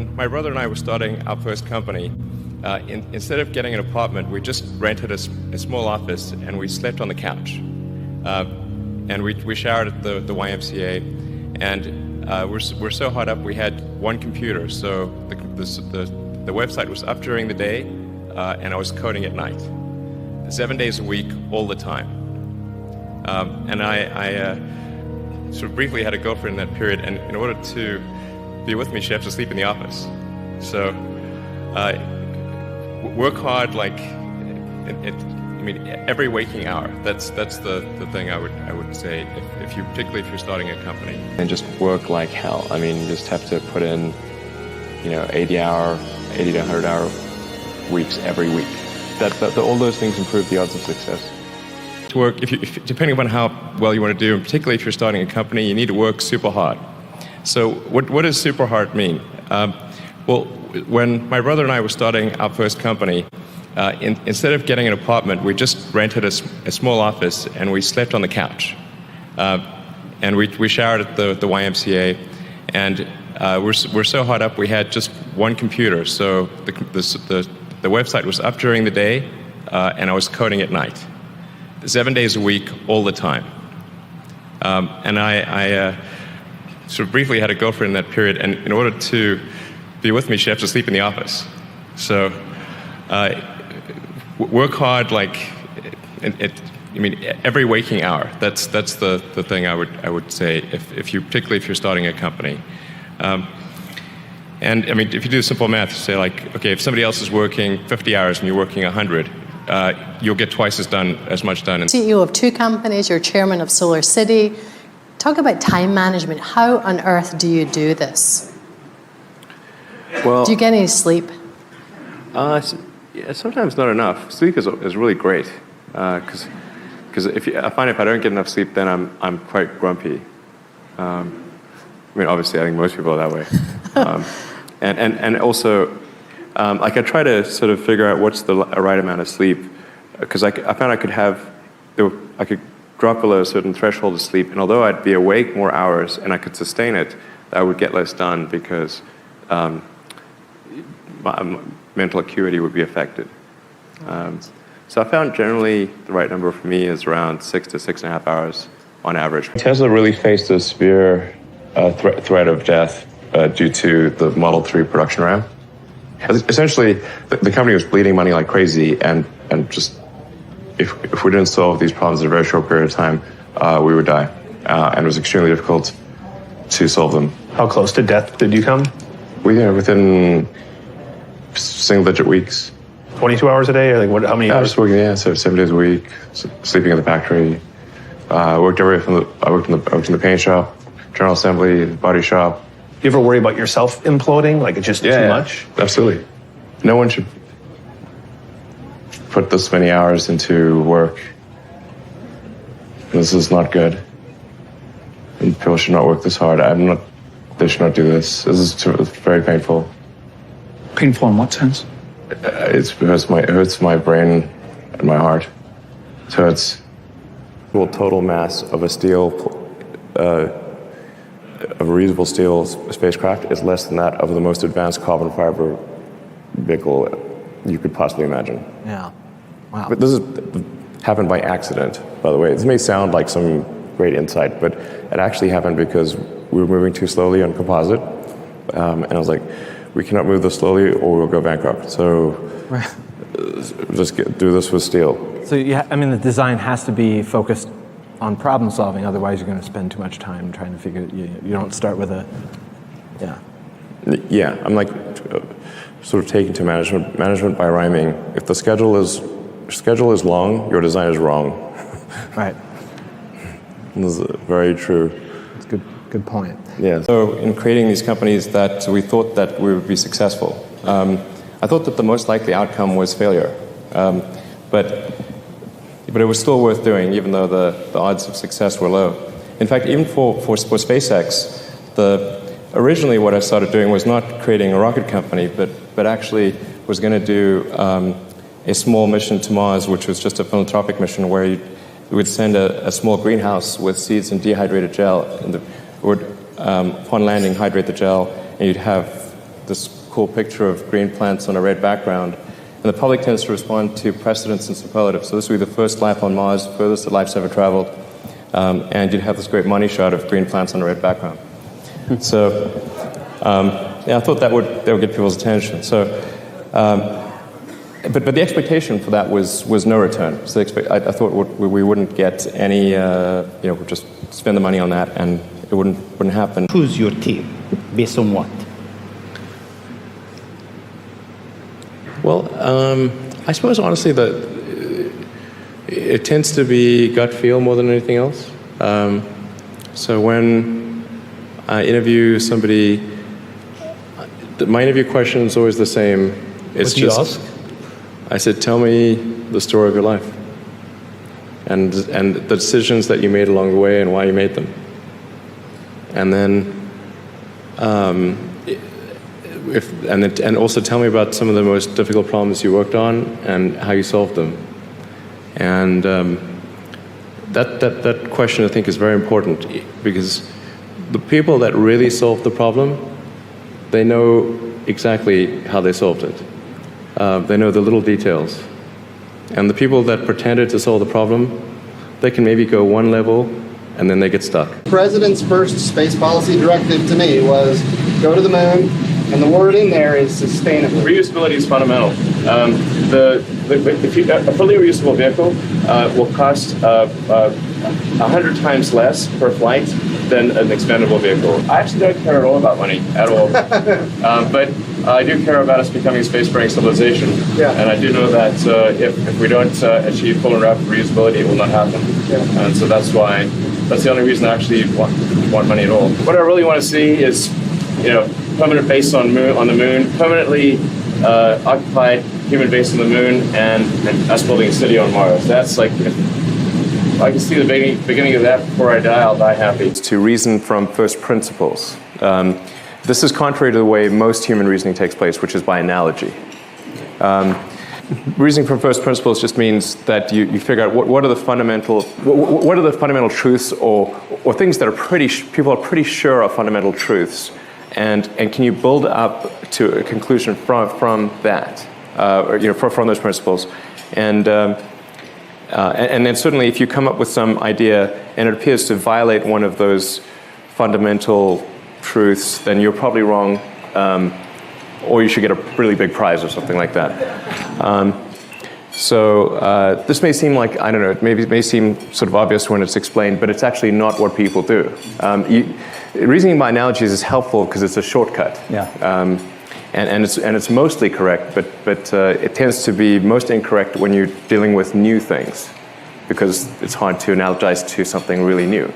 When my brother and I were starting our first company, instead of getting an apartment, we just rented a small office and we slept on the couch. And we showered at the YMCA, and we're so hot up we had one computer, so the website was up during the day, and I was coding at night, 7 days a week, all the time. And I sort of briefly had a girlfriend in that period, and in order to be with me, she had to sleep in the office. So work hard, like every waking hour. That's the thing I would say particularly if you're starting a company. And just work like hell. I mean, you just have to put in, 80 to 100 hour weeks every week. All those things improve the odds of success. To work, depending upon how well you want to do, and particularly if you're starting a company, you need to work super hard. So what does super hard mean? Well, when my brother and I were starting our first company, instead of getting an apartment, we just rented a small office and we slept on the couch. And we showered at the YMCA, and we're so hot up we had just one computer, so the website was up during the day, and I was coding at night, 7 days a week, all the time. And I sort of briefly had a girlfriend in that period, and in order to be with me, she had to sleep in the office. So work hard, like every waking hour. That's the thing I would say particularly if you're starting a company. And if you do simple math, say like, okay, if somebody else is working 50 hours and you're working 100, you'll get twice as much done. CEO of 2 companies, you're chairman of Solar City. Talk about time management. How on earth do you do this? Well, do you get any sleep? Yeah, sometimes not enough. Sleep is really great, because I find if I don't get enough sleep, then I'm quite grumpy. Obviously, I think most people are that way. And also, like I try to sort of figure out what's the right amount of sleep, because I found I could drop below a certain threshold of sleep, and although I'd be awake more hours and I could sustain it, I would get less done because my mental acuity would be affected. So I found generally the right number for me is around 6 to 6.5 hours on average. Tesla really faced a severe threat of death due to the Model 3 production RAM. Essentially, the company was bleeding money like crazy, and just if we didn't solve these problems in a very short period of time, we would die. And it was extremely difficult to solve them. How close to death did you come? Within single-digit weeks. 22 hours a day, or like how many hours? Just working, so 7 days a week, sleeping in the factory. I worked in the paint shop, general assembly, body shop. Do you ever worry about yourself imploding? Like it's just too much? Absolutely. No one should put this many hours into work. This is not good. And people should not work this hard. They should not do this. This is very painful. Painful in what sense? It hurts my brain and my heart. So it's total mass of a reusable steel spacecraft is less than that of the most advanced carbon fiber vehicle you could possibly imagine. Yeah. Wow. But this happened by accident, by the way. This may sound like some great insight, but it actually happened because we were moving too slowly on composite, and I was like, we cannot move this slowly or we'll go bankrupt. So just do this with steel. So the design has to be focused on problem solving, otherwise you're going to spend too much time trying to figure it. You don't start with Yeah, I'm like sort of taking to management by rhyming. If the schedule is long, your design is wrong. Right. This is very true. That's good point. Yeah. So in creating these companies that we thought that we would be successful, I thought that the most likely outcome was failure. But it was still worth doing, even though the odds of success were low. In fact, even for SpaceX, originally what I started doing was not creating a rocket company, but actually was going to do a small mission to Mars, which was just a philanthropic mission where you would send a small greenhouse with seeds and dehydrated gel, and would, upon landing, hydrate the gel, and you'd have this cool picture of green plants on a red background. And the public tends to respond to precedents and superlatives. So this would be the first life on Mars, furthest that life's ever traveled. And you'd have this great money shot of green plants on a red background. So, yeah, I thought that would get people's attention. So, but the expectation for that was no return. So I thought we wouldn't get any, we'd just spend the money on that and it wouldn't happen. Choose your team based on what? Well, I suppose honestly that it tends to be gut feel more than anything else. So when I interview somebody, my interview question is always the same. It's what do you ask? I said, tell me the story of your life and the decisions that you made along the way and why you made them. And then, and also tell me about some of the most difficult problems you worked on and how you solved them. And that question I think is very important because the people that really solved the problem, they know exactly how they solved it. They know the little details. And the people that pretended to solve the problem, they can maybe go one level and then they get stuck. The president's first space policy directive to me was go to the moon, and the word in there is sustainable. Reusability is fundamental. A fully reusable vehicle will cost 100 times less per flight than an expendable vehicle. I actually don't care at all about money, at all. But I do care about us becoming a spacefaring civilization. Yeah. And I do know that if we don't achieve full and rapid reusability, it will not happen. Yeah. And so that's the only reason I actually want money at all. What I really want to see is, permanent base on the moon, permanently occupied human base on the moon, and us building a city on Mars. That's like, if I can see the beginning of that before I die, I'll die happy. To reason from first principles. This is contrary to the way most human reasoning takes place, which is by analogy. Reasoning from first principles just means that you figure out what are the fundamental truths or things that people are pretty sure are fundamental truths, and can you build up to a conclusion from that, from those principles, and then certainly if you come up with some idea and it appears to violate one of those fundamental truths, then you're probably wrong. Or you should get a really big prize or something like that. This may seem like, I don't know, it may seem sort of obvious when it's explained, but it's actually not what people do. Reasoning by analogies is helpful because it's a shortcut. Yeah. And it's mostly correct, but it tends to be most incorrect when you're dealing with new things because it's hard to analogize to something really new.